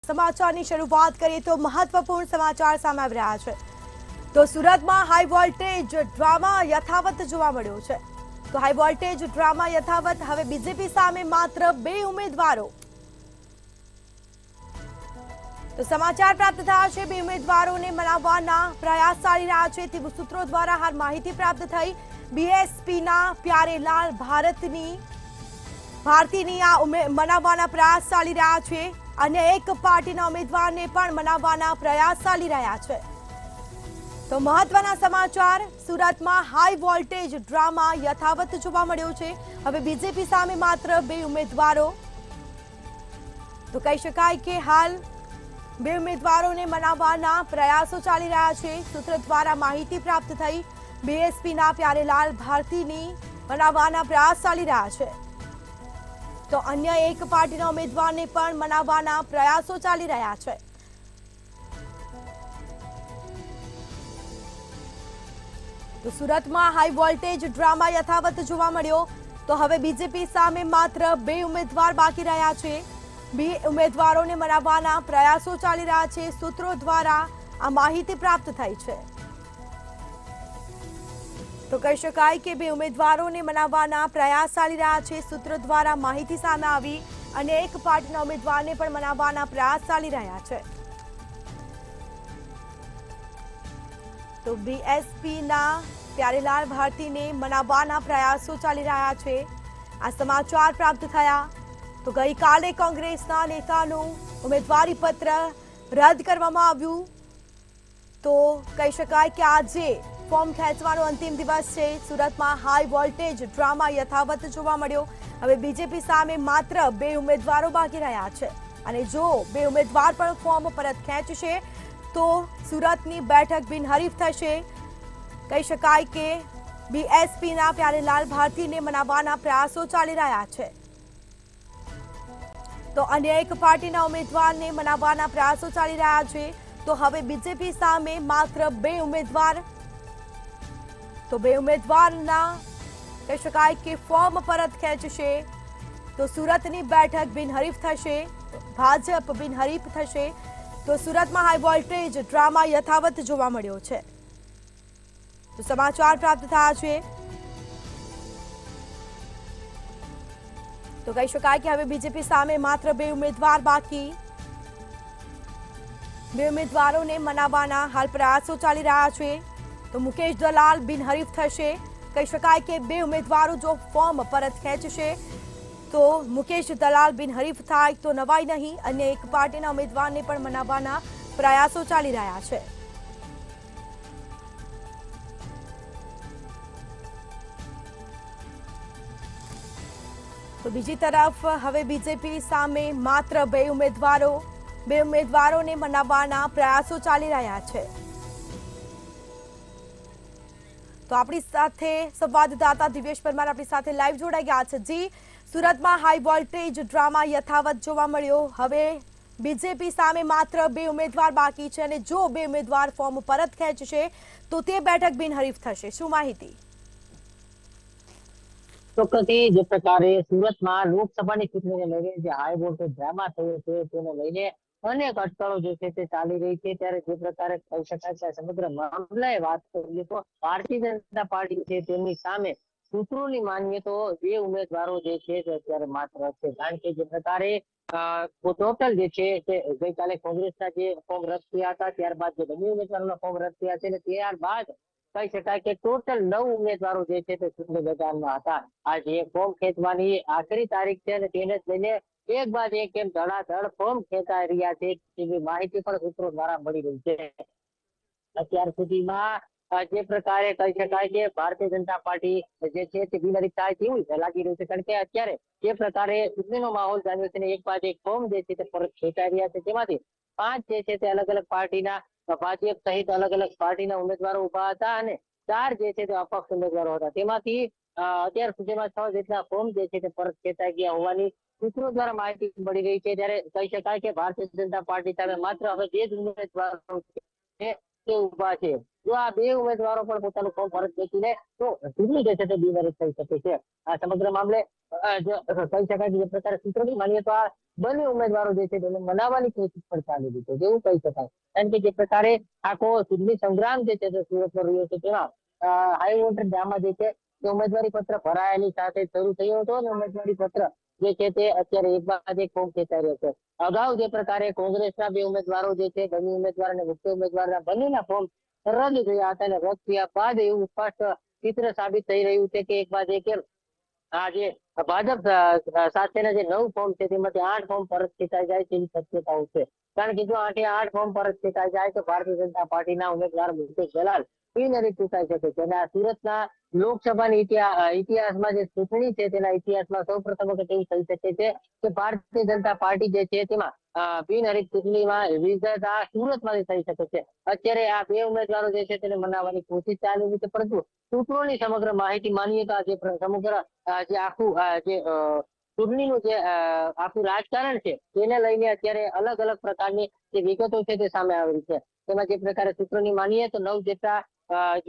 સમાચારની શરૂઆત કરીએ તો મહત્વપૂર્ણ સમાચાર સામે આવી રહ્યા છે। તો સુરતમાં હાઈ વોલ્ટેજ ડ્રામા યથાવત જોવા મળ્યો છે। તો હાઈ વોલ્ટેજ ડ્રામા યથાવત, હવે બીજેપી સામે માત્ર 2 ઉમેદવારો। તો સમાચાર પ્રાપ્ત થયા છે, 2 ઉમેદવારોને મનાવવાના પ્રયાસ ચાલી રહ્યા છે તેવું સૂત્રો દ્વારા હાલ માહિતી પ્રાપ્ત થઈ। બીએસપીના પ્યારેલાલ ભારતીની આ મનાવવાના પ્રયાસ ચાલી રહ્યા છે અને એક પાર્ટીના ઉમેદવારને પણ મનાવવાના પ્રયાસ ચાલી રહ્યા છે। તો મહત્વના સમાચાર, સુરતમાં હાઈ વોલ્ટેજ ડ્રામા યથાવત જોવા મળ્યો છે। હવે બીજેપી સામે માત્ર 2 ઉમેદવારો। તો કહી શકાય કે હાલ 2 ઉમેદવારોને મનાવવાના પ્રયાસો ચાલી રહ્યા છે। સૂત્ર દ્વારા માહિતી પ્રાપ્ત થઈ, બીએસપીના પ્યારેલાલ ભારતીની મનાવવાના પ્રયાસ ચાલી રહ્યા છે। તો અન્ય એક પાર્ટીના ઉમેદવારને પણ મનાવવાના પ્રયાસો ચાલી રહ્યા છે। તો સુરતમાં હાઈ વોલ્ટેજ ડ્રામા યથાવત જોવા મળ્યો। તો હવે બીજેપી સામે માત્ર 2 ઉમેદવાર બાકી રહ્યા છે। 2 ઉમેદવારોને મનાવવાના પ્રયાસો ચાલી રહ્યા છે। સૂત્રો દ્વારા આ માહિતી પ્રાપ્ત થઈ છે। તો કહી શકાય કે 2 ઉમેદવારોને મનાવવાના પ્રયાસ ચાલી રહ્યા છે। સૂત્રો દ્વારા માહિતી સામે આવી અને એક પાર્ટીના ઉમેદવારને પણ મનાવવાના પ્રયાસ ચાલી રહ્યા છે। તો બીએસપીના પ્યારેલાલ ભારતીને મનાવવાના પ્રયાસો ચાલી રહ્યા છે। આ સમાચાર પ્રાપ્ત થયા। તો ગઈકાલે કોંગ્રેસના નેતાનું ઉમેદવારી પત્ર રદ કરવામાં આવ્યું। તો કહી શકાય કે આજે ફોર્મ ખેંચવાનો અંતિમ દિવસ છે। સુરતમાં હાઈ વોલ્ટેજ ડ્રામા યથાવત જોવા મળ્યો। હવે બીજેપી સામે માત્ર 2 ઉમેદવારો બાકી રહ્યા છે અને જો 2 ઉમેદવાર પણ ફોર્મ પરત ખેંચશે તો સુરતની બેઠક બિનહરીફ થશે। કહી શકાય કે બીએસપીના પ્યારેલાલ ભારતીને મનાવવાના પ્રયાસો ચાલી રહ્યા છે। તો અન્ય એક પાર્ટીના ઉમેદવારને મનાવવાના પ્રયાસો ચાલી રહ્યા છે। તો હવે બીજેપી સામે માત્ર 2 ઉમેદવાર। તો 2 ઉમેદવારના કહી શકાય કે ફોર્મ પરત ખેંચશે તો સુરતની બેઠક બિનહરીફ થશે, ભાજપ બિનહરીફ થશે। તો સુરતમાં હાઈ વોલ્ટેજ ડ્રામા યથાવત જોવા મળ્યો છે। તો સમાચાર પ્રાપ્ત થયા છે। તો કહી શકાય કે હવે બીજેપી સામે માત્ર 2 ઉમેદવાર બાકી। 2 ઉમેદવારોને મનાવવાના હાલ પ્રયાસો ચાલી રહ્યા છે। તો મુકેશ દલાલ બિનહરીફ થશે। કહી શકાય કે 2 ઉમેદવારો જો ફોર્મ પરત ખેંચશે તો મુકેશ દલાલ બિનહરીફ થાય તો નવાઈ નહીં, અન્ય એક પાર્ટીના ઉમેદવારને પણ મનાવવાના પ્રયાસો ચાલી રહ્યા છે। તો બીજી તરફ હવે બીજેપી સામે માત્ર 2 ઉમેદવારો। 2 ઉમેદવારોને મનાવવાના પ્રયાસો ચાલી રહ્યા છે। તો આપણી સાથે સંવાદદાતા દિવ્યેશ પરમાર આપણી સાથે લાઈવ જોડાઈ ગયા છે। જી, સુરતમાં હાઈ વોલ્ટેજ ડ્રામા યથાવત જોવા મળ્યો। હવે બીજેપી સામે માત્ર 2 ઉમેદવાર બાકી છે અને જો 2 ઉમેદવાર ફોર્મ પરત ખેંચશે તો તે બેઠક બિનહરીફ થશે। શું માહિતી? ચોક્કસથી જે પ્રકારે સુરતમાં લોકસભાની ચૂંટણીને લઈને જે હાઈ વોલ્ટેજ ડ્રામા થયો છે તેને લઈને અનેક અટકળો જે છે તે ચાલી રહી છે। ત્યારે જે પ્રકારે કહી શકાય કે સમગ્ર મામલાએ વાત કરીએ તો ભારતીય જનતા પાર્ટી છે તેમની સામે સૂત્રોની માનીએ તો 2 ઉમેદવારો જે છે તે અત્યારે માત્ર છે। કારણ કે જે પ્રકારે ટોટલ જે છે તે ગઈકાલે કોંગ્રેસના જે ફોર્મ રદ થયા હતા, ત્યારબાદ જે 2 ઉમેદવારોના ફોર્મ રદ થયા છે અને ત્યારબાદ કહી શકાય કે ટોટલ 9 ઉમેદવારો જે છે તે ચૂંટણી મેદાનમાં હતા। આજે ફોર્મ ખેંચવાની આખરી તારીખ છે અને તેને જ લઈને એક બાદ એક એમ ધડાધડ ફોર્મ ખેંચાઈ રહ્યા છે તેવી માહિતી પણ સૂત્રો દ્વારા મળી રહી છે। અત્યાર સુધીમાં જે પ્રકારે કહી શકાય કે ભારતીય જનતા પાર્ટી જે છે તે બિનહરીફ થાય તેવું લાગી રહ્યું છે। કારણ કે અત્યારે જે પ્રકારે ચૂંટણીનો માહોલ જામ્યો છે અને એક બાદ એક ફોર્મ જે છે તે પરત ખેંચાઈ રહ્યા છે, તેમાંથી 5 જે છે તે અલગ અલગ પાર્ટીના, ભાજપ સહિત અલગ અલગ પાર્ટીના ઉમેદવારો ઉભા હતા અને 4 જે છે તે અપક્ષ ઉમેદવારો હતા। તેમાંથી અત્યાર સુધીમાં 6 જેટલા ફોર્મ જે છે તે પરત ખેંચાઈ ગયા હોવાની સૂત્રો દ્વારા માહિતી મળી રહી છે। ત્યારે કહી શકાય કે ભારતીય જનતા પાર્ટી સામે માત્ર હવે 2 જ ઉમેદવારો તે ઉભા છે। જો આ બે ઉમેદવારો પણ પોતાનું ફોર્મ પરત ખેંચીને તો ચૂંટણી જે છે તે બિનહરીફ થઈ શકે છે. આ સમગ્ર મામલે કહી શકાય કે જે પ્રકારે સૂત્રોની માનીએ તો આ બંને ઉમેદવારો જે છે તેને મનાવવાની કોશિશ પણ ચાલી રહી છે જેવું કહી શકાય. કારણ કે જે પ્રકારે આખો ચૂંટણી સંગ્રામ જે છે તે સુરતમાં રહ્યો છે તેમાં હાઈ વોલ્ટેજ ડ્રામા જે છે તે ઉમેદવારી પત્ર ભરાયાની સાથે શરૂ થયો હતો અને ઉમેદવારી પત્ર જે છે તે અત્યારે એક બાદ એક ફોર્મ ખેંચાઈ રહ્યો છે. અગાઉ જે પ્રકારે કોંગ્રેસના બે ઉમેદવારો જે છે બંને ઉમેદવાર અને મુખ્ય ઉમેદવારના બંનેના ફોર્મ રદ થયા હતા અને રદ થયા બાદ એવું સ્પષ્ટ ચિત્ર સાબિત થઈ રહ્યું છે કે એક બાદ એક આ જે ભાજપ સાથેના જે 9 ફોર્મ છે તેમાંથી 8 ફોર્મ પરત ખેંચાઈ જાય તેવી શક્યતાઓ છે. કારણ કે જો 8 ફોર્મ પરત ખેંચાઈ જાય તો ભારતીય જનતા પાર્ટીના ઉમેદવાર મુકેશ દલાલ બિનહરીફ ચૂંટાઈ શકે છે અને આ સુરતના લોકસભાની ઇતિહાસમાં જે ચૂંટણી છે તેના ઇતિહાસમાં સૌ પ્રથમ વખત એવું થઈ શકે છે કે ભારતીય જનતા પાર્ટી જે છે તેમાં બિનહરીફ ચૂંટણીમાં વિજેતા આ સુરતમાંથી થઈ શકે છે. અત્યારે આ બે ઉમેદવારો જે છે તેને મનાવવાની કોશિશ ચાલી રહી છે પરંતુ સૂત્રોની સમગ્ર માહિતી માનીએ તો જે સમગ્ર જે આખું જે ચૂંટણીનું જે આખું રાજકારણ છે તેને લઈને અત્યારે અલગ અલગ પ્રકારની જે વિગતો છે તે સામે આવી છે. તેમાં જે પ્રકારે સૂત્રોની માનીએ તો 9 જેટલા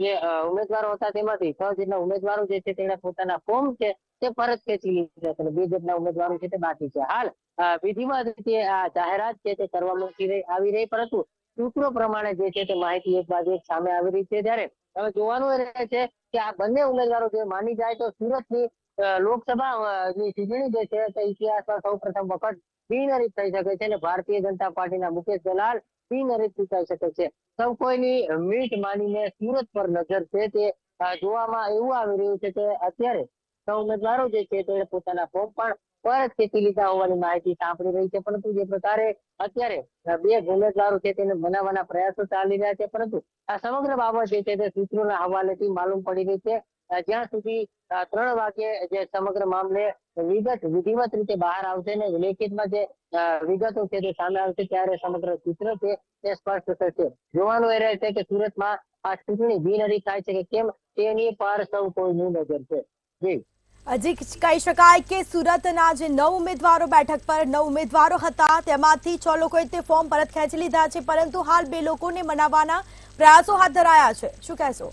જે ઉમેદવારો હતા તેમાંથી 6 જેટલા ઉમેદવારો જે છે તેના પોતાના ફોર્મ છે તે પરત ખેંચી લીધા છે અને 2 જેટલા ઉમેદવારો છે તે બાકી છે. હાલ વિધિવત રીતે આ જાહેરાત છે તે કરવામાં આવી રહી પરંતુ સૂત્રો પ્રમાણે જે છે તે માહિતી એક બાદ એક સામે આવી રહી છે. ત્યારે હવે જોવાનું રહે છે કે આ બંને ઉમેદવારો જે માની જાય તો સુરતની લોકસભાની ચૂંટણી જે છે તે ઇતિહાસમાં સૌ પ્રથમ વખત બિનહરીફ થઈ શકે છે અને ભારતીય જનતા પાર્ટીના મુકેશ દલાલ બિનહરીફ ચૂંટાઈ શકે છે. સૌ કોઈની મીટ માનીને સુરત પર નજર છે તે જોવામાં એવું આવી રહ્યું છે કે અત્યારે સૌ ઉમેદવારો જે છે તે પોતાના ફોર્મ પણ પરત ખેંચી લીધા હોવાની માહિતી સાંપડી રહી છે. પરંતુ જે પ્રકારે અત્યારે બે ઉમેદવારો છે તેને બનાવવાના પ્રયાસો ચાલી રહ્યા છે પરંતુ આ સમગ્ર બાબત જે છે તે સૂત્રોના હવાલેથી માલુમ પડી રહી છે. જ્યાં સુધી 3 વાગ્યે જે સમગ્ર મામલે વિધિવત રીતે બહાર આવશે ને લેખિતમાં જે વિગતો છે તે સામે આવશે ત્યારે સમગ્ર ચિત્ર છે તે સ્પષ્ટ થશે. જોવાનું એ રહે છે કે સુરતમાં આ ચૂંટણી બિનહરીફ થાય છે કે કેમ તેની પર સૌ કોઈની નજર છે. જી હજી કહી શકાય કે સુરતના જે 9 ઉમેદવારો બેઠક પર 9 ઉમેદવારો હતા તેમાંથી 6 લોકોએ તે ફોર્મ પરત ખેંચી લીધા છે પરંતુ હાલ 2 લોકોને મનાવવાના પ્રયાસો હાથ ધરાયા છે. શું કહેશો?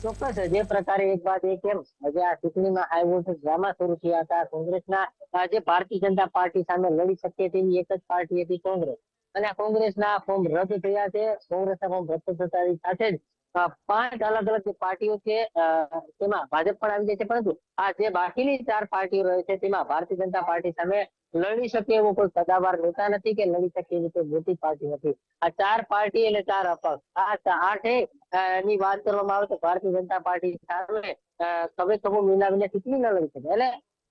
ચોક્કસ જે પ્રકારે એક બાદ એક આજે આ ચૂંટણીમાં હાઈ વોલ્ટેજ ડ્રામા શરૂ થયા હતા. કોંગ્રેસના જે ભારતીય જનતા પાર્ટી સામે લડી શકે તેવી એક જ પાર્ટી હતી કોંગ્રેસ અને આ કોંગ્રેસના ફોર્મ રદ થયા છે. કોંગ્રેસના ફોર્મ રદ થતાની સાથે જ 5 અલગ અલગ જે પાર્ટીઓ છે તેમાં ભાજપ પણ આવી જાય છે પરંતુ આ જે બાકીની 4 પાર્ટીઓ રહે છે તેમાં ભારતીય જનતા પાર્ટી સામે લડી શકે એવો કોઈ સત્તાવાર નેતા નથી કે લડી શકે એવી કોઈ મોટી પાર્ટી નથી. આ 4 પાર્ટી અને 4 અપક્ષ આ 8 ની વાત કરવામાં આવે તો ભારતીય જનતા પાર્ટી સામે ખભે ખભો મિલાવીને ચૂંટણી ન લડી શકે એટલે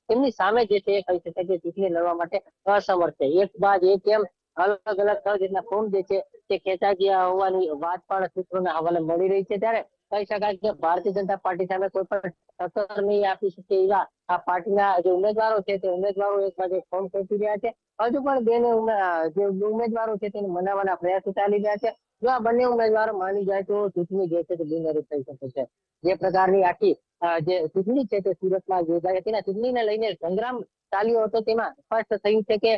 તેમની સામે જે છે એ કહી શકાય કે ચૂંટણી લડવા માટે અસમર્થ છે. એક બાદ એક અલગ અલગ 6 જેટલા ફોર્મ જે છે તે ખેંચાઈ ગયા હોવાની વાત પણ સૂત્રોના હવાલે મળી રહી છે. ત્યારે કહી શકાય કે ભારતીય જનતા પાર્ટી સામે કોઈ પણ ટક્કર નહીં આપી શકે એવા આ પાર્ટીના જે ઉમેદવારો છે તે ઉમેદવારો એક બાજુ ફોર્મ ખેંચી રહ્યા છે. હજુ પણ જે ઉમેદવારો છે તેને મનાવવાના પ્રયાસો ચાલી રહ્યા છે. જો આ બંને ઉમેદવારો માની જાય તો ચૂંટણી જે છે તે બિનહરીફ થઈ શકે છે. જે પ્રકારની આખી જે ચૂંટણી છે તે સુરતમાં યોજાય તેના ચૂંટણીને લઈને સંગ્રામ ચાલ્યો હતો તેમાં સ્પષ્ટ થયું છે કે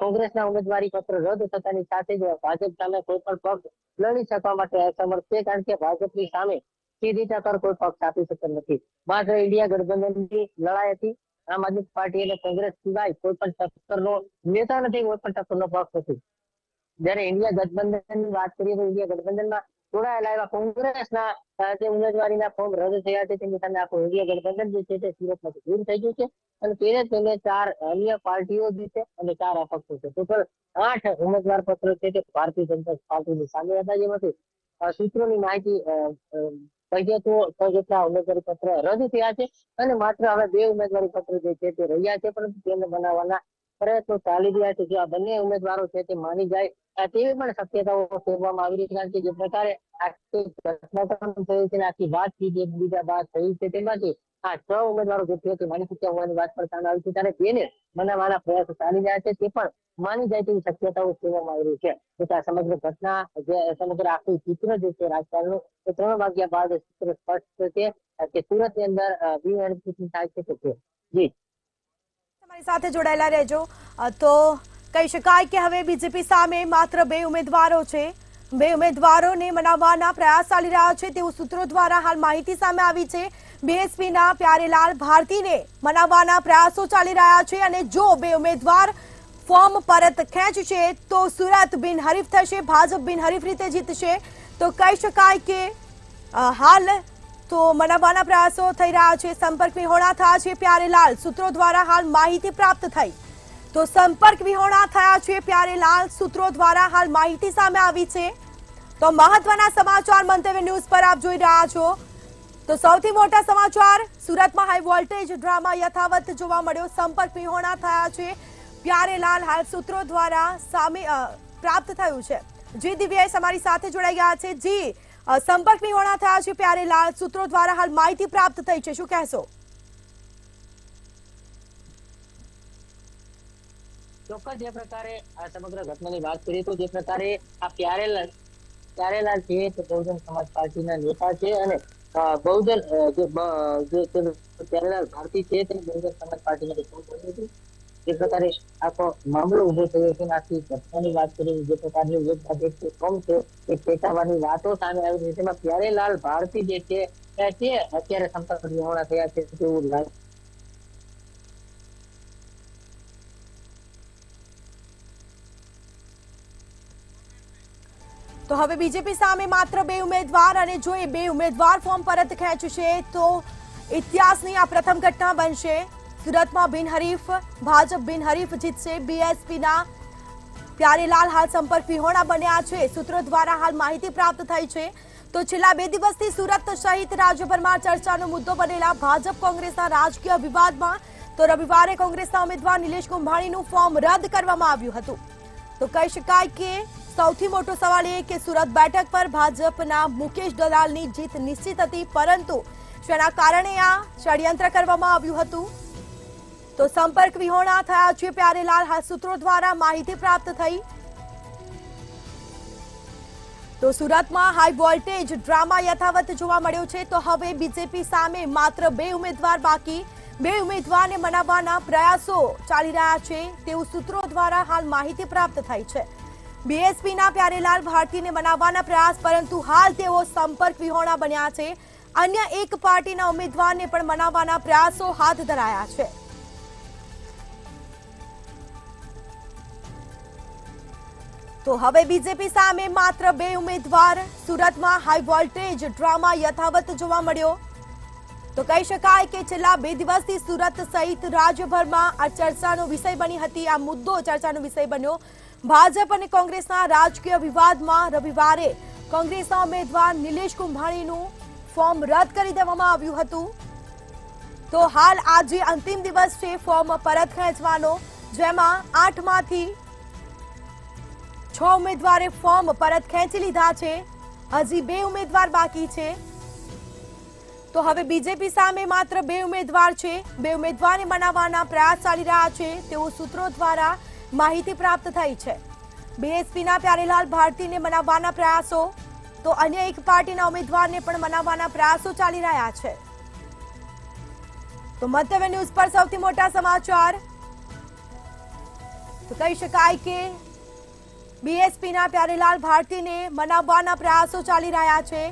કોંગ્રેસના ઉમેદવારી પત્ર રદ થતાની સાથે જ ભાજપ સામે કોઈ પણ પક્ષ લડી શકવા માટે અસમર્થ છે. કારણ કે ભાજપની સામે સીધી ટક્કર કોઈ પક્ષ આપી શકતો નથી. માત્ર ઇન્ડિયા ગઠબંધનની લડાઈ હતી. આમ આદમી પાર્ટી અને કોંગ્રેસ સિવાય કોઈ પણ ટક્કરનો નેતા નથી, કોઈ પણ ટક્કરનો પક્ષ નથી. જ્યારે ઇન્ડિયા ગઠબંધનની વાત કરીએ તો ઇન્ડિયા ગઠબંધનમાં જોડાયેલા એવા કોંગ્રેસના જે ઉમેદવારીના ફોર્મ રદ થયા છે તેની સામે આખું ઇન્ડિયા ગઠબંધન જે છે તે સુરતમાંથી દૂર થઈ ગયું છે અને તેને 4 અન્ય પાર્ટીઓ જે છે અને 4 અપક્ષો છે. ટોટલ 8 ઉમેદવાર પત્રો છે તે ભારતીય જનતા પાર્ટીની સામે હતા જેમાંથી સૂત્રોની માહિતી કહીએ તો 6 જેટલા ઉમેદવારી પત્ર રદ થયા છે અને માત્ર હવે 2 ઉમેદવારી પત્ર જે છે તે રહ્યા છે પરંતુ તેને બનાવવાના પ્રયત્નો ચાલી રહ્યા છે. જો આ બંને ઉમેદવારો છે તે માની જાય તેવી પણ શક્યતાઓ કહેવામાં આવી રહી છે. કારણ કે જે પ્રકારે આખી ઘટનાક્રમ થયું છે આખી વાતચીત એકબીજા બાદ થઈ છે તેમાંથી આ 6 ઉમેદવારો જે છે તે માની ચૂક્યા હોવાની વાત પણ સામે આવી છે. ત્યારે તેને બનાવવાના પ્રયાસો ચાલી રહ્યા છે તે પણ માની જાય તેવી શક્યતાઓ કહેવામાં આવી રહી છે. આ સમગ્ર ઘટના જે સમગ્ર આખું ચિત્ર જે છે રાજકારણનું તે 3 વાગ્યા બાદ ચિત્ર સ્પષ્ટ છે કે સુરતની અંદર બિનહરીફ ચૂંટણી થાય છે કે જી તમારી સાથે જોડાયેલા રહેજો. તો કહી શકાય કે હવે બીજેપી સામે માત્ર 2 ઉમેદવારો છે. બે ઉમેદવારોને મનાવવાના પ્રયાસ ચાલી રહ્યા છે તેવું સૂત્રો દ્વારા હાલ માહિતી સામે આવી છે. બીએસપીના પ્યારેલાલ ભારતીને મનાવવાના પ્રયાસો ચાલી રહ્યા છે અને જો બે ઉમેદવાર ફોર્મ પરત ખેંચશે તો સુરત બિનહરીફ થશે, ભાજપ બિનહરીફ રીતે જીતશે. તો કહી શકાય કે હાલ તો મનાવવાના પ્રયાસો થઈ રહ્યા છે. સંપર્ક વિહોણા થયા છે પ્યારેલાલ, સૂત્રો દ્વારા હાલ માહિતી પ્રાપ્ત થઈ. તો સંપર્ક વિહોણા થયા છે પ્યારેલાલ, સૂત્રો દ્વારા હાલ માહિતી સામે આવી છે. તો મહત્વના સમાચાર મંતવ્ય ન્યૂઝ પર આપ જોઈ રહ્યા છો. તો સૌથી મોટા સમાચાર, સુરતમાં હાઈ વોલ્ટેજ ડ્રામા યથાવત જોવા મળ્યો. સંપર્ક વિહોણા થયા છે પ્યારેલાલ, હાલ સૂત્રો દ્વારા સામે પ્રાપ્ત થયું છે. જી દિવ્યેશ અમારી સાથે જોડાઈ ગયા છે. જી, સંપર્ક વિહોણા થયા છે પ્યારેલાલ, સૂત્રો દ્વારા હાલ માહિતી પ્રાપ્ત થઈ છે, શું કહેશો? ચોક્કસ જે પ્રકારે આ સમગ્ર ઘટનાની વાત કરીએ તો જે પ્રકારે આ પ્યારેલાલ છે તે બહુજન સમાજ પાર્ટીના નેતા છે અને બહુજન જે પ્યારેલાલ ભારતી છે તે બહુજન સમાજ પાર્ટીમાંથી ફોન કર્યો હતો. જે પ્રકારે આખો મામલો ઉભો થયો છે, આખી ઘટનાની વાત કરીએ જે પ્રકારની એક બાદ એક કોમ છે એ પેટાવાની વાતો સામે આવી છે. તેમાં પ્યારેલાલ ભારતી જે છે તે અત્યારે સંપર્ક વિહોણા થયા છે તેવું લાગે. તો હવે બીજેપી સામે માત્ર બે ઉમેદવાર અને જો એ બે ઉમેદવાર ફોર્મ પરત ખેંચશે તો ઇતિહાસની આ પ્રથમ ઘટના બનશે. સુરતમાં બિનહરીફ ભાજપ બિનહરીફ જીતશે. બીએસપીના પ્યારેલાલ હાલ સંપર્ક વિહોણા બન્યા છે. સૂત્રો દ્વારા હાલ માહિતી પ્રાપ્ત થઈ છે. તો છેલ્લા 2 દિવસથી સુરત સહિત રાજ્યભરમાં ચર્ચાનો મુદ્દો બનેલા ભાજપ કોંગ્રેસના રાજકીય વિવાદમાં તો રવિવારે કોંગ્રેસના ઉમેદવાર નિલેશ કુંભાણીનું ફોર્મ રદ કરવામાં આવ્યું હતું. તો કહી શકાય કે સૌથી મોટો સવાલ એ કે સુરત બેઠક પર ભાજપના મુકેશ દલાલની જીત નિશ્ચિત હતી, પરંતુ જેના કારણે આ ષડયંત્ર કરવામાં આવ્યું હતું. તો સંપર્ક વિહોણા થયા છે પ્યારેલાલ, હાલ સૂત્રો દ્વારા માહિતી પ્રાપ્ત થઈ. તો સુરતમાં હાઈ વોલ્ટેજ ડ્રામા યથાવત જોવા મળ્યો છે. તો હવે બીજેપી સામે માત્ર બે ઉમેદવાર બાકી, બે ઉમેદવારને મનાવવાના પ્રયાસો ચાલી રહ્યા છે તેવું સૂત્રો દ્વારા હાલ માહિતી પ્રાપ્ત થઈ છે. બીએસપીના પ્યારેલાલ ભારતીને મનાવવાના પ્રયાસ, પરંતુ હાલ તેઓ સંપર્ક વિહોણા બન્યા છે. અન્ય એક પાર્ટીના ઉમેદવારને પણ મનાવવાના પ્રયાસો હાથ ધરાયા છે. તો હવે બીજેપી સામે માત્ર બે ઉમેદવાર, સુરતમાં હાઈ વોલ્ટેજ ડ્રામા યથાવત જોવા મળ્યો. તો કહી શકાય કે છેલ્લા 2 દિવસથી સુરત સહિત રાજ્યભરમાં આ ચર્ચાનો વિષય બની હતી. આ મુદ્દો ચર્ચાનો વિષય બન્યો. ભાજપ અને કોંગ્રેસના રાજકીય વિવાદમાં રવિવારે કોંગ્રેસના ઉમેદવાર નિલેશ કુંભાણીનું ફોર્મ રદ કરી દેવામાં આવ્યું હતું. તો હાલ આજે અંતિમ દિવસ છે ફોર્મ પરત ખેંચવાનો, જેમાં 8માંથી 6 ઉમેદવારે ફોર્મ પરત ખેંચી લીધા છે. હજી 2 ઉમેદવાર બાકી છે. તો હવે બીજેપી સામે માત્ર 2 ઉમેદવાર છે. 2 ઉમેદવારને મનાવવાના પ્રયાસ ચાલી રહ્યા છે તેવું સૂત્રો દ્વારા માહિતી પ્રાપ્ત થઈ છે. બીએસપીના પ્યારેલાલ ભારતીને મનાવવાના પ્રયાસો, તો અન્ય એક પાર્ટીના ઉમેદવારને પણ મનાવવાના પ્રયાસો ચાલી રહ્યા છે. તો મંતવ્ય ન્યૂઝ પર સૌથી મોટા સમાચાર, તો કહી શકાય કે બીએસપીના પ્યારેલાલ ભારતીને મનાવવાના પ્રયાસો ચાલી રહ્યા છે.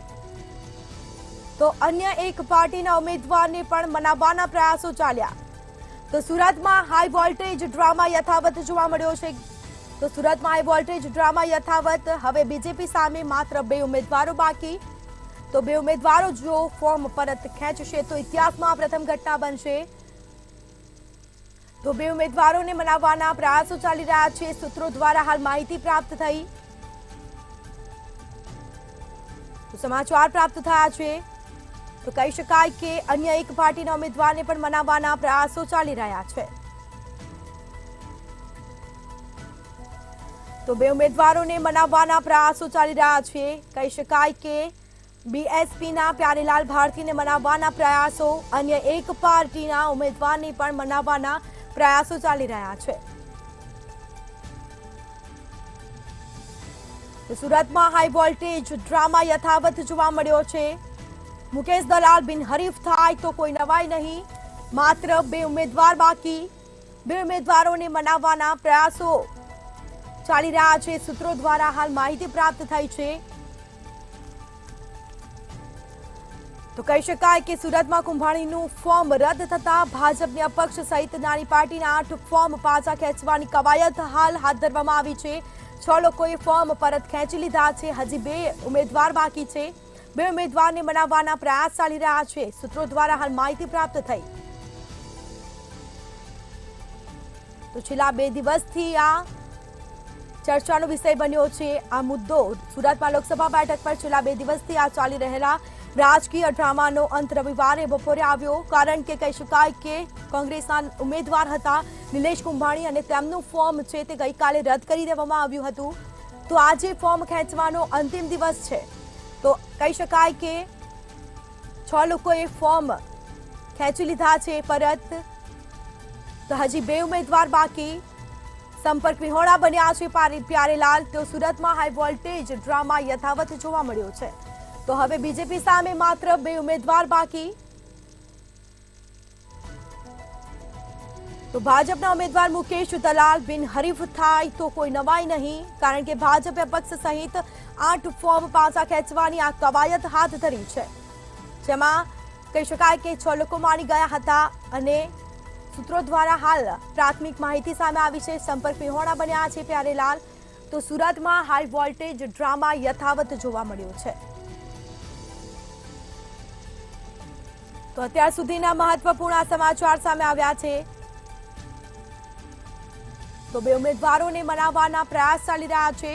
તો અન્ય એક પાર્ટીના ઉમેદવારને પણ મનાવવાના પ્રયાસો ચાલ્યા. તો સુરતમાં હાઈ વોલ્ટેજ ડ્રામા યથાવત જોવા મળ્યો છે. તો સુરતમાં હાઈ વોલ્ટેજ ડ્રામા યથાવત. હવે બીજેપી સામે માત્ર 2 ઉમેદવારો બાકી. તો 2 ઉમેદવારો જો ફોર્મ પરત ખેંચશે તો ઇતિહાસમાં પ્રથમ ઘટના બનશે. તો 2 ઉમેદવારોને મનાવવાના પ્રયાસો ચાલી રહ્યા છે. સૂત્રો દ્વારા હાલ માહિતી પ્રાપ્ત થઈ. તો સમાચાર પ્રાપ્ત થયા છે. તો કહી શકાય કે અન્ય એક પાર્ટીના ઉમેદવારને પણ મનાવવાના પ્રયાસો ચાલી રહ્યા છે. તો 2 ઉમેદવારોને મનાવવાના પ્રયાસો ચાલી રહ્યા છે. કહી શકાય કે બીએસપીના પ્યારેલાલ ભારતીને મનાવવાના પ્રયાસો, અન્ય એક પાર્ટીના ઉમેદવારને પણ મનાવવાના પ્રયાસો ચાલી રહ્યા છે. તો સુરતમાં હાઈ વોલ્ટેજ ડ્રામા યથાવત જોવા મળ્યો છે. મુકેશ દલાલ બિનહરીફ થાય તો કોઈ નવાઈ નહીં. માત્ર 2 ઉમેદવાર બાકી. 2 ઉમેદવારોને મનાવવાના પ્રયાસો ચાલી રહ્યા છે, સૂત્રો દ્વારા હાલ માહિતી પ્રાપ્ત થઈ છે। તો કહી શકાય કે સુરતમાં કુંભાણીનું ફોર્મ રદ થતા ભાજપની અપક્ષ સહિત નાની પાર્ટીના 8 ફોર્મ પાછા ખેંચવાની કવાયત હાલ હાથ ધરવામાં આવી છે। 6 લોકોએ ફોર્મ પરત ખેંચી લીધા છે। હજી 2 ઉમેદવાર બાકી છે। 2 ઉમેદવારને મનાવવાના પ્રયાસ ચાલી રહ્યા છે, સૂત્રો દ્વારા હાલ માહિતી પ્રાપ્ત થઈ। તો છેલ્લા 2 દિવસથી આ ચર્ચાનો વિષય બન્યો છે આ મુદ્દો। સુરતમાં લોકસભા બેઠક પર છેલ્લા 2 દિવસથી આ ચાલી રહેલા રાજકીય ડ્રામાનો અંત રવિવારે બપોરે આવ્યો, કારણ કે કહી શકાય કે કોંગ્રેસના ઉમેદવાર હતા નિલેશ કુંભાણી અને તેમનું ફોર્મ છે તે ગઈકાલે રદ કરી દેવામાં આવ્યું હતું। તો આજે ફોર્મ ખેંચવાનો અંતિમ દિવસ છે। તો કહી શકાય કે 6 લોકોએ ફોર્મ ખેંચી લીધા છે પરત। તો હજી 2 ઉમેદવાર બાકી। સંપર્ક વિહોણા બન્યા છે પ્યારેલાલ। તો સુરતમાં હાઈ વોલ્ટેજ ડ્રામા યથાવત જોવા મળ્યો છે। તો હવે બીજેપી સામે માત્ર 2 ઉમેદવાર બાકી। તો ભાજપના ઉમેદવાર મુકેશ દલાલ બિનહરીફ થાય તો કોઈ નવાઈ નહીં, કારણ કે ભાજપે અપક્ષ સહિત 8 ફોર્મ પાછા ખેંચવાની આ કવાયત હાથ ધરી છે, જેમાં કહી શકાય કે 6 લોકો મારી ગયા હતા અને સૂત્રો દ્વારા હાલ પ્રાથમિક માહિતી સામે આવી છે। સંપર્ક વિહોણા બન્યા છે પ્યારેલાલ। તો સુરતમાં હાઈ વોલ્ટેજ ડ્રામા યથાવત જોવા મળ્યો છે। તો અત્યાર સુધીના મહત્વપૂર્ણ સમાચાર સામે આવ્યા છે। તો 2 ઉમેદવારોને મનાવવાના પ્રયાસ ચાલી રહ્યા છે।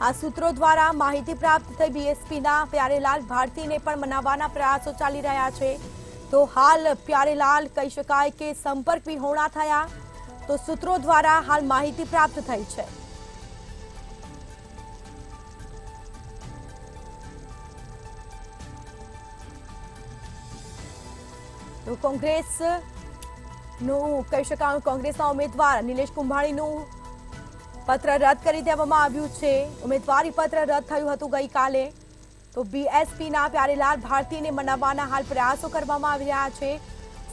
આ સૂત્રો દ્વારા માહિતી પ્રાપ્ત થઈ। બીએસપીના પ્યારેલાલ ભારતીને પણ મનાવવાના પ્રયાસો ચાલી રહ્યા છે। તો હાલ પ્યારેલાલ કહી શકાય કે સંપર્ક વિહોણા થયા। તો સૂત્રો દ્વારા હાલ માહિતી પ્રાપ્ત થઈ છે। તો કોંગ્રેસનું કહી શકાય કોંગ્રેસના ઉમેદવાર નિલેશ કુંભાણીનું પત્ર રદ કરી દેવામાં આવ્યું છે। ઉમેદવારી પત્ર રદ થયું હતું ગઈકાલે। તો બીએસપીના પ્યારેલાલ ભારતીને મનાવવાના હાલ પ્રયાસો કરવામાં આવી રહ્યા છે।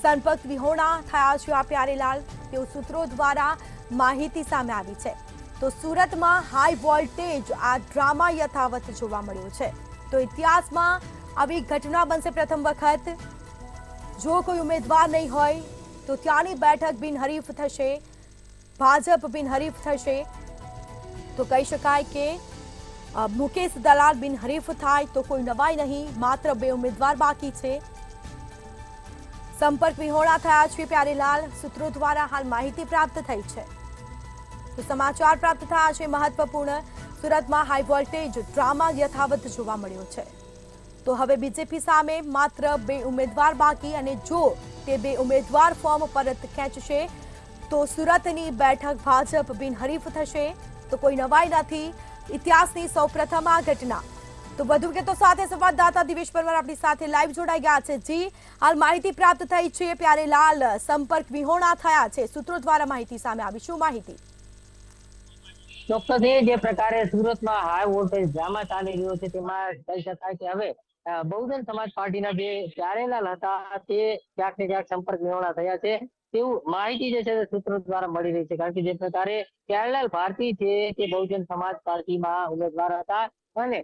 સંપર્ક વિહોણા થયા છે આ પ્યારેલાલ, તેઓ સૂત્રો દ્વારા માહિતી સામે આવી છે। તો સુરતમાં હાઈ વોલ્ટેજ આ ડ્રામા યથાવત જોવા મળ્યો છે। તો ઇતિહાસમાં આવી ઘટના બનશે પ્રથમ વખત। જો કોઈ ઉમેદવાર નહીં હોય તો ત્યાંની બેઠક બિનહરીફ થશે, ભાજપ બિનહરીફ થશે। તો કહી શકાય કે મુકેશ દલાલ બિનહરીફ થાય તો કોઈ નવાઈ નહીં, માત્ર 2 ઉમેદવાર બાકી છે। સંપર્ક વિહોણા થયા છે પ્યારેલાલ, સૂત્રો દ્વારા હાલ માહિતી પ્રાપ્ત થઈ છે। તો સમાચાર પ્રાપ્ત થયા છે મહત્વપૂર્ણ। સુરતમાં હાઈ વોલ્ટેજ ડ્રામા યથાવત જોવા મળ્યો છે। તો હવે બીજેપી સામે માત્ર 2 ઉમેદવાર બાકી, અને જો તે 2 ઉમેદવાર ફોર્મ પરત ખેંચશે તો સુરતની બેઠક ભાજપ બિનહરીફ થશે। તો કોઈ નવાઈ નથી, ઇતિહાસની સૌપ્રથમ આ ઘટના। તો વધુ વિગતો સાથે સંવાદદાતા દિવેશ પરમાર આપણી સાથે લાઈવ જોડાઈ ગયા છે। જી, હાલ માહિતી પ્રાપ્ત થઈ છે પ્યારેલાલ, સંપર્ક વિહોણા થયા છે, સૂત્રો દ્વારા માહિતી સામે આવી, શું માહિતી? ચોક્કસ જે પ્રકારે સુરતમાં હાઈ વોલ્ટેજ ડ્રામા ચાલી રહ્યો છે તેમાં કહી શકાય કે હવે બહુજન સમાજ પાર્ટીના જે પ્યારેલાલ હતા તે ક્યાંક ને ક્યાંક સંપર્ક વિહોણા થયા છે તેવું માહિતી જે છે સૂત્રો દ્વારા મળી રહી છે। કારણ કે જે પ્રકારે પ્યારેલાલ ભારતી છે તે બહુજન સમાજ પાર્ટીમાં ઉમેદવાર હતા અને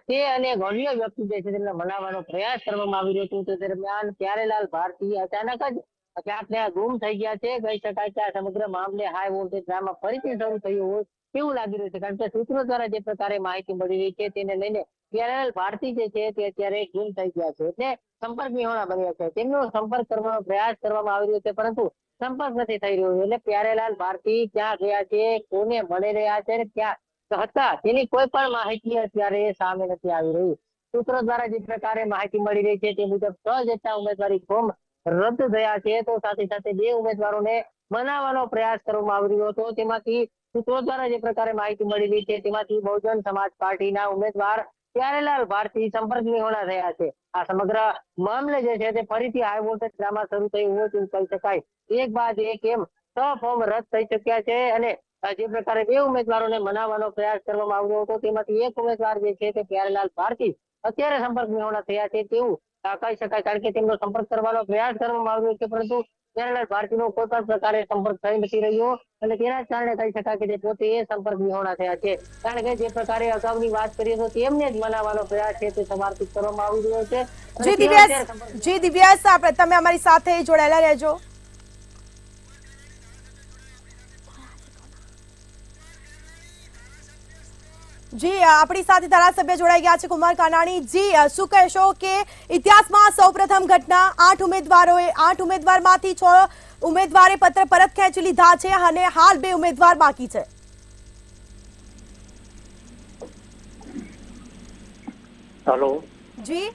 તે અને અન્ય વ્યક્તિ જે છે તેમને મનાવવાનો પ્રયાસ કરવામાં આવી રહ્યો હતો। તે દરમિયાન પ્યારેલાલ ભારતી અચાનક જ ક્યાંક ને ગુમ થઈ ગયા છે। કહી શકાય કે આ સમગ્ર મામલે હાઈ વોલ્ટેજ ડ્રામા ફરીથી શરૂ થયું હોય કેવું લાગી રહ્યું છે। કારણ કે સૂત્રો દ્વારા જે પ્રકારે માહિતી મળી રહી છે તેને લઈને પ્યારેલાલ ભારતી જે છે તે અત્યારે ગુમ થઈ ગયા છે, એટલે સંપર્ક વિહોણા બન્યા છે। તેમનો સંપર્ક કરવાનો પ્રયાસ કરવામાં આવી રહ્યો છે પરંતુ સંપર્ક નથી થઈ રહ્યો। એટલે પ્યારેલાલ ભારતી ક્યાં ગયા છે, કોને મળી રહ્યા છે, ક્યાં હતા તેની કોઈ પણ માહિતી અત્યારે સામે નથી આવી રહી। સૂત્રો દ્વારા જે પ્રકારે માહિતી મળી રહી છે તે મુજબ 6 જેટલા ઉમેદવારી ફોર્મ રદ થયા છે। તો સાથે સાથે 2 ઉમેદવારોને મનાવવાનો પ્રયાસ કરવામાં આવી રહ્યો હતો। તેમાંથી સૂત્રો દ્વારા જે પ્રકારે માહિતી મળી રહી છે તેમાંથી બહુજન સમાજ પાર્ટીના ઉમેદવાર પ્યારેલાલ ભારતી સંપર્ક વિહોણા થયા છે। આ સમગ્ર મામલે જે છે તે ફરીથી હાઈ વોલ્ટેજ ડ્રામા શરૂ થયું હોય તેવું કહી શકાય। એક બાદ એક એમ 6 ફોર્મ રદ થઈ ચુક્યા છે અને જે પ્રકારે 2 ઉમેદવારોને મનાવવાનો પ્રયાસ કરવામાં આવ્યો હતો તેમાંથી એક ઉમેદવાર જે છે તે પ્યારેલાલ ભારતી અત્યારે સંપર્ક વિહોણા થયા છે તેવું કહી શકાય। કારણ કે તેમનો સંપર્ક કરવાનો પ્રયાસ કરવામાં આવ્યો છે પરંતુ પ્યારેલાલ ભારતીનો કોઈ પણ પ્રકારે સંપર્ક થઈ નથી રહ્યો। અને તેના જ કારણે કહી શકાય કે જે પોતે એ સંપર્ક વિહોણા થયા છે. કારણ કે જે પ્રકારે અગાઉની વાત કરીએ તો તેમને જ મનાવવાનો પ્રયાસ છે તે સવારથી કરવામાં આવી રહ્યો છે અને જી તેઓ દિવ્યેશ, અત્યારે સંપર્ક જી દિવ્યેશ, તમે અમારી સાથે જોડાયેલા રહેજો. જી આપણી સાથે ધારાસભ્ય જોડાઈ ગયા છે કુમાર કાનાણી. જી શું કહેશો કે ઇતિહાસમાં સૌપ્રથમ ઘટના, 8 ઉમેદવારમાંથી 6 ઉમેદવારે પત્ર પરત ખેંચી લીધા છે અને હાલ 2 ઉમેદવાર બાકી છે. હેલો. જી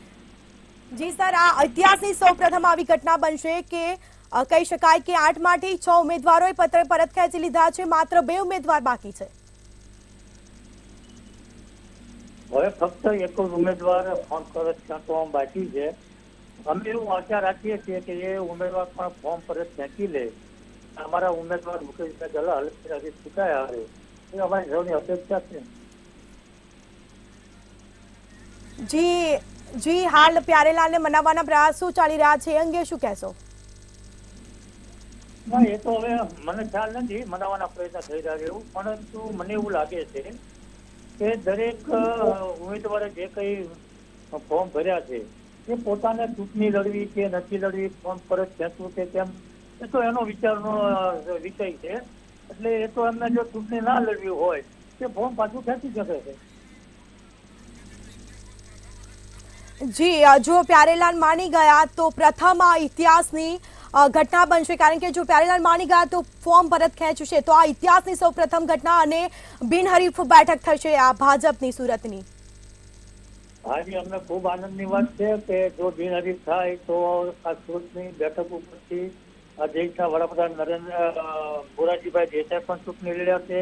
જી સર, આ ઇતિહાસની સૌપ્રથમ આવી ઘટના બનશે કે કહી શકાય કે 8માંથી 6 ઉમેદવારોએ પત્ર પરત ખેંચી લીધા છે, માત્ર 2 ઉમેદવાર બાકી છે. હવે ફક્ત એક જ ઉમેદવાર ફોર્મ પરત ખેંચવામાં બાકી છે. અમે એવું આશા રાખીએ છીએ કે એ ઉમેદવાર પણ ફોર્મ પરત ખેંચી લે. અમારા ઉમેદવાર મુકેશભાઈ ઝાલા હલફેરાથી ચૂંટાયા આવે એ અમારી સૌની અપેક્ષા છે. જી હાલ પ્યારેલાલને મનાવવાના પ્રયાસો ચાલી રહ્યા છે, એ અંગે શું કહેશો? ના, એ તો હવે મને ખ્યાલ નથી મનાવવાના પ્રયત્ન થઈ રહ્યા છે એવું, પરંતુ મને એવું લાગે છે કે દરેક ઉમેદવારે જે કઈ ફોર્મ ભર્યા છે એ પોતાને ચૂંટણી લડવી કે નથી લડવી, ફોર્મ પરત ખેંચવું કે કેમ, એ તો એનો વિચારનો વિષય છે. એટલે એ તો એમને જો ચૂંટણી ના લડવી હોય તે ફોર્મ પાછું ખેંચી શકે છે. જી જો પ્યારેલાલ માની ગયા તો પ્રથમ આ ઇતિહાસની ઘટના બનશે, કારણ કે જો પ્યારેલાલ માની ગયા તો ફોર્મ પરત ખેંચશે તો આ ઇતિહાસની સૌ પ્રથમ ઘટના અને બિનહરીફ બેઠક થશે આ ભાજપની સુરતની. હાજી, અમને ખૂબ આનંદની વાત છે કે જો બિનહરીફ થાય તો આ સુરતની બેઠક ઉપરથી દેશના વડાપ્રધાન મોરારજીભાઈ દેસાઈ પણ ચૂંટણી લડ્યા છે.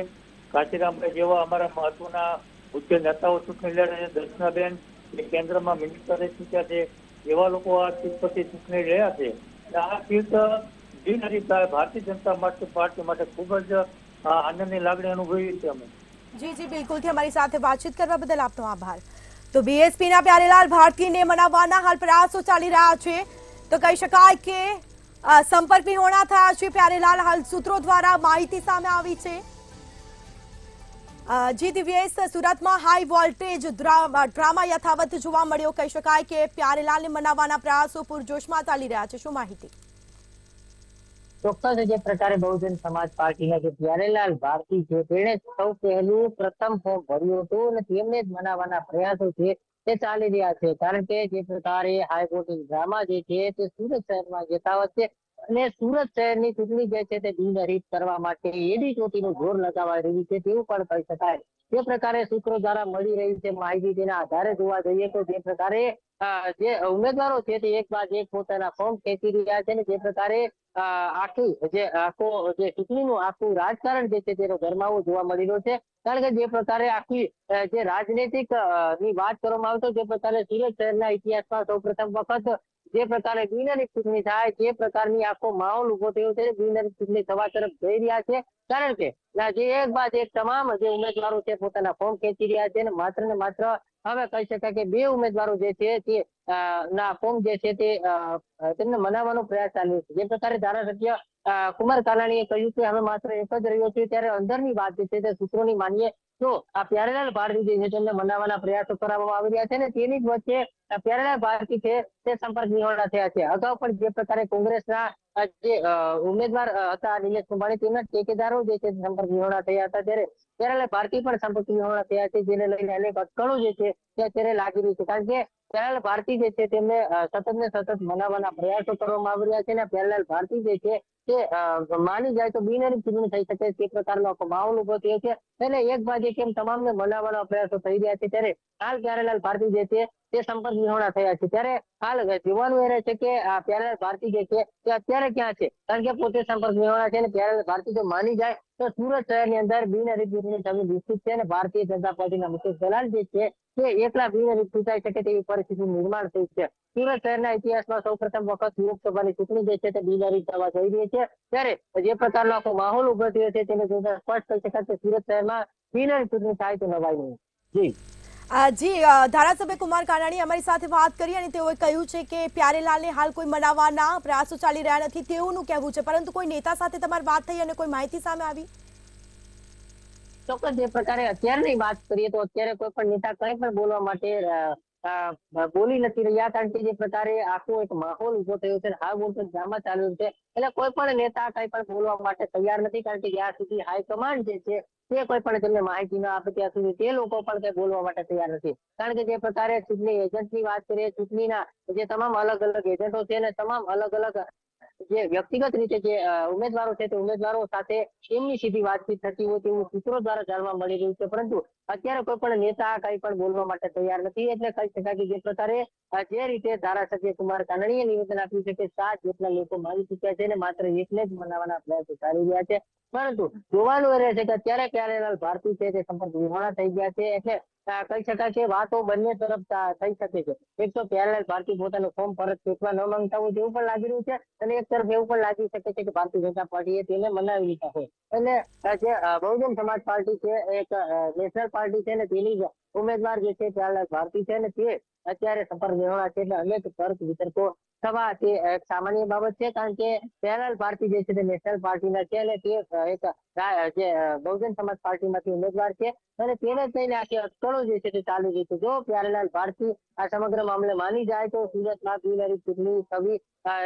કાશીરામભાઈ જેવા અમારા મહત્વના ઉચ્ચ નેતાઓ ચૂંટણી લડ્યા છે. દર્શનાબેન કેન્દ્રમાં મિનિસ્ટરે ચૂંટ્યા છે. એવા લોકો આ સીટ પરથી ચૂંટણી લડ્યા છે. આ સીટ બિનહરીફ થાય ભારતીય જનતા પાર્ટી માટે ખૂબ જ આનંદની લાગણી અનુભવી છે અમે. જી બિલકુલથી અમારી સાથે વાતચીત કરવા બદલ આપનો આભાર. તો બીએસપીના પ્યારેલાલ ભારતીને મનાવવાના હાલ પ્રયાસો ચાલી રહ્યા છે. તો કહી શકાય કે સંપર્ક વિહોણા થયા છે પ્યારેલાલ, હાલ સૂત્રો દ્વારા માહિતી સામે આવી છે. જી દિવ્યેશ, સુરતમાં હાઈ વોલ્ટેજ ડ્રામા યથાવત જોવા મળ્યો. કહી શકાય કે પ્યારેલાલને મનાવવાના પ્રયાસો પૂરજોશમાં ચાલી રહ્યા છે, શું માહિતી? ચોક્કસ જે પ્રકારે બહુજન સમાજ પાર્ટીના જે પ્યારેલાલ ભારતી છે તેણે સૌ પહેલું પ્રથમ ફોર્મ ભર્યું હતું અને તેમને જ મનાવવાના પ્રયાસો છે તે ચાલી રહ્યા છે. કારણ કે જે પ્રકારે હાઈકોર્ટ ડ્રામા જે છે તે સુરત શહેરમાં યથાવત છે અને સુરત શહેરની ચૂંટણી જે છે તે બિનહરીફ કરવા માટે એડી ચોટીનું જોર લગાવાઈ રહ્યું છે તેવું પણ કહી શકાય. જે પ્રકારે સૂત્રો દ્વારા મળી રહી છે માહિતી, તેના આધારે જોવા જઈએ તો જે પ્રકારે જે ઉમેદવારો છે તે એક બાદ એક પોતાના ફોર્મ ખેંચી રહ્યા છે અને જે પ્રકારે જે ચૂંટણીનું આખું રાજકારણ જે છે તેનો ગરમાવો જોવા મળી રહ્યો છે. કારણ કે જે પ્રકારે આખી જે રાજનૈતિક ની વાત કરવામાં આવે તો જે પ્રકારે સુરત શહેરના ઇતિહાસમાં સૌ પ્રથમ વખત જે પ્રકારે બિનહરીફ ચૂંટણી થાય તે પ્રકારની આખો માહોલ ઉભો થયો છે. બિનહરીફ ચૂંટણી થવા તરફ જઈ રહ્યા છે. કારણ કે જે એક બાદ એક તમામ જે ઉમેદવારો છે પોતાના ફોર્મ ખેંચી રહ્યા છે અને માત્ર ને માત્ર હવે કહી શકાય કે 2 ઉમેદવારો જે છે તે ના ફોર્મ જે છે તે તેમને મનાવવાનો પ્રયાસ ચાલ્યો છે. જે પ્રકારે ધારાસભ્ય કુમાર કાનાણીએ કહ્યું કે અમે માત્ર એક જ રહ્યો છે, ત્યારે અંદરની વાત જે છે તે સૂત્રોની માનીએ તો આ પ્યારેલાલ ભારતી જે છે તેમને મનાવવાના પ્રયાસો કરવામાં આવી રહ્યા છે અને તેની જ વચ્ચે પ્યારેલાલ ભારતી છે તે સંપર્ક વિહોણા થયા છે. અગાઉ પણ જે પ્રકારે કોંગ્રેસના જે ઉમેદવાર હતા નિલેશ કુંભાણી, તેમના ટેકેદારો જે છે સંપર્ક વિહોણા થયા હતા, ત્યારે પ્યારેલાલ ભારતી પણ સંપર્ક વિહોણા થયા છે, જેને લઈને અનેક અટકળો જે છે તે અત્યારે લાગી રહી છે. કારણ કે પ્યારેલાલ ભારતી જે છે તેમને સતત ને સતત મનાવવાના પ્રયાસો કરવામાં આવી રહ્યા છે અને પ્યારેલાલ ભારતી જે છે તે માની જાય તો બિનહરીફ ચૂંટણી થઈ શકે તે પ્રકારનો માહોલ ઉભો થયો છે. એટલે એક બાજુ કેમ તમામને મનાવવાના પ્રયાસો થઈ રહ્યા છે, ત્યારે હાલ પ્યારેલાલ ભારતી જે છે તે સંપર્ક વિહોણા થયા છે. ત્યારે હાલ જોવાનું એ રહે છે કે આ પ્યારેલાલ ભારતી જે છે તે અત્યારે ક્યાં છે, કારણ કે પોતે સંપર્ક વિહોણા છે અને પ્યારેલાલ ભારતી જો માની જાય તો સુરત શહેરની અંદર બિનહરીફ ચૂંટણી થવી નિશ્ચિત છે અને ભારતીય જનતા પાર્ટીના મુકેશ દલાલ જે છે તે એકલા બિનહરીફ ચૂંટાઈ શકે તેવી પરિસ્થિતિનું નિર્માણ થયું છે. સુરત શહેરના ઇતિહાસમાં સૌ પ્રથમ વખત લોકસભાની ચૂંટણી જે છે તે બિનહરીફ થવા જઈ રહી છે. ત્યારે જે પ્રકારનો આખો માહોલ ઉભો થયો છે તેને જોતા સ્પષ્ટ કહી શકાય કે સુરત શહેરમાં બિનહરીફ ચૂંટણી થાય તો નવાઈ નહીં. જી જી ધારાસભ્ય કુમાર કાનાણી અમારી સાથે વાત કરી અને તેઓએ કહ્યું છે કે પ્યારેલાલને હાલ કોઈ મનાવવાના પ્રયાસો ચાલી રહ્યા નથી તેઓનું કહેવું છે, પરંતુ કોઈ નેતા સાથે તમારી વાત થઈ અને કોઈ માહિતી સામે આવી? ચોક્કસ જે પ્રકારે અત્યારની વાત કરીએ તો અત્યારે કોઈ પણ નેતા કંઈ પણ બોલવા માટે બોલી નથી રહ્યા, કારણ કે જે પ્રકારે આખો એક માહોલ ઉભો થયો છે, હાઈ વોલ્ટેજ ડ્રામા ચાલુ છે, એટલે કોઈ પણ નેતા કંઈ પણ બોલવા માટે તૈયાર નથી, કારણ કે જ્યાં સુધી હાઈકમાન્ડ જે છે તે કોઈ પણ તેમને માહિતી ના આપે ત્યાં સુધી તે લોકો પણ કઈ બોલવા માટે તૈયાર નથી, કારણ કે જે પ્રકારે ચૂંટણી એજન્ટની વાત કરીએ, ચૂંટણીના જે તમામ અલગ અલગ એજન્ટો છે અને તમામ અલગ અલગ જે વ્યક્તિગત રીતે જે ઉમેદવારો છે તે ઉમેદવારો સાથે એમની સીધી વાતચીત થતી હોય તેવું સૂત્રો દ્વારા જાણવા મળી રહ્યું છે, પરંતુ અત્યારે કોઈ પણ નેતા કંઈ પણ બોલવા માટે તૈયાર નથી, એટલે કહી શકાય કે જે પ્રકારે જે રીતે ધારાસભ્ય કુમાર કાનાણીએ નિવેદન આપ્યું છે કે 7 જેટલા લોકો મારી ચૂક્યા છે અને માત્ર એકને જ મનાવવાના પ્રયાસો ચાલી રહ્યા છે, પરંતુ જોવાનું એ રહે છે કે અત્યારે પ્યારેલાલ ભારતી છે તે સંપર્ક વિહોણા થઈ ગયા છે, એટલે કહી શકાય કે વાતો બંને તરફ થઈ શકે છે. એક તો પ્યારેલાલ ભારતી પોતાનું ફોર્મ પરત ખેંચવા ન માંગતા હોય તેવું પણ લાગી રહ્યું છે, અને એક તરફ એવું પણ લાગી શકે છે કે ભારતીય જનતા પાર્ટીએ તેને મનાવી લીધા હોય, એટલે જે બહુજન સમાજ પાર્ટી છે એક નેશનલ પાર્ટી છે ને તેની જ ઉમેદવાર જે છે પ્યારેલાલ ભારતી છે ને તે અત્યારે સંપર્ક વિહોણા છે, એટલે અનેક તર્ક વિતર્કો થવા તે એક સામાન્ય બાબત છે, કારણ કે પ્યારેલાલ ભારતી જે છે તે નેશનલ પાર્ટીના છે અને તે એક જે બહુજન સમાજ પાર્ટીમાંથી ઉમેદવાર છે, અને તેને લઈને આખી અટકળો જે છે તે ચાલી રહી છે. જો પ્યારેલાલ ભારતી આ સમગ્ર મામલે માની જાય તો સુરતમાં બિનહરીફ ચૂંટણી થવી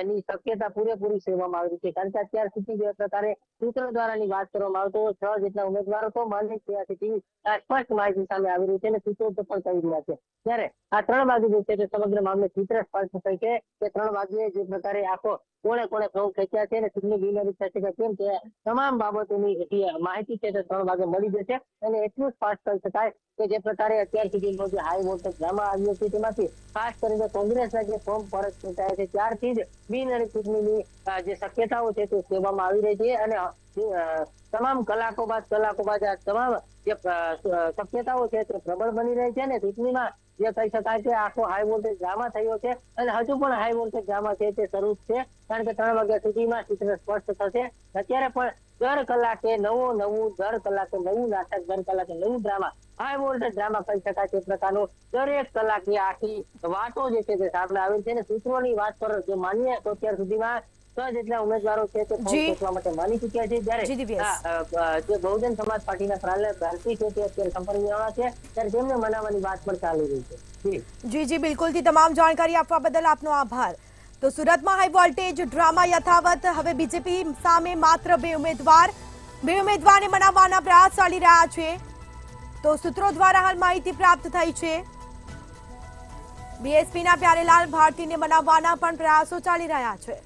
ની શક્યતા પૂરેપૂરી સેવામાં આવી છે, કારણ કે અત્યાર સુધી જે પ્રકારે સૂત્રો દ્વારાની વાત કરવામાં આવે તો 6 જેટલા ઉમેદવારો તો માની ગયા છે તેવી સ્પષ્ટ માહિતી સામે આવી રહી છે અને સૂત્રો પણ કહી રહ્યા છે, ત્યારે આ 3 વાગે જે છે તે સમગ્ર મામલે ચિત્ર સ્પષ્ટ થઈ છે કે 3 વાગે જે પ્રકારે આખો કોણે ફોર્મ ખેંચ્યા છે અને ચૂંટણી બિનહરીફ થશે કે કેમ તે તમામ બાબતોની જે માહિતી છે તે 3 વાગે મળી જશે, અને એટલું સ્પષ્ટ કહી શકાય કે જે પ્રકારે અત્યાર સુધીનો જે હાઈ વોલ્ટેજ ડ્રામા આવ્યો છે તેમાંથી ખાસ કરીને કોંગ્રેસના જે ફોર્મ પરત ખેંચાયા છે ત્યારથી જ બિનહરીફ ચૂંટણીની જે શક્યતાઓ છે તે સેવામાં આવી રહી છે, અને તમામ કલાકો બાદ આ તમામ જે શક્યતાઓ છે તે પ્રબળ બની રહી છે, અને ચૂંટણીમાં જે કહી શકાય છે આખો હાઈ વોલ્ટેજ ડ્રામા થયો છે, અને હજુ પણ હાઈ વોલ્ટેજ ડ્રામા છે તે શરૂ છે, કારણ કે 3 વાગ્યા સુધીમાં ચિત્ર સ્પષ્ટ થશે. અત્યારે પણ દર કલાકે નવું નાટક, દર કલાકે નવું ડ્રામા, હાઈ વોલ્ટેજ ડ્રામા કહી શકાય તે પ્રકારનું દરેક કલાકે આખી વાતો જે છે તે સામે આવે છે, અને સૂત્રોની વાત પર જો માનીએ તો અત્યાર સુધીમાં 6 જેટલા ઉમેદવારો છે તે ફોર્મ ખેંચવા માટે માની ચૂક્યા છે, જ્યારે જે બહુજન સમાજ પાર્ટીના પ્યારેલાલ ભારતી છે તે અત્યારે સંપર્ક વિહોણા છે, ત્યારે તેમને મનાવવાની વાત પણ ચાલી રહી છે. જી બિલકુલથી તમામ જાણકારી આપવા બદલ આપનો આભાર. તો સુરતમાં હાઈ વોલ્ટેજ ડ્રામા યથાવત, હવે બીજેપી સામે માત્ર બે ઉમેદવારને મનાવવાના પ્રયાસ ચાલી રહ્યા છે, તો સૂત્રો દ્વારા હાલ માહિતી પ્રાપ્ત થઈ છે. બીએસપીના પ્યારેલાલ ભારતીને મનાવવાના પણ પ્રયાસો ચાલી રહ્યા છે.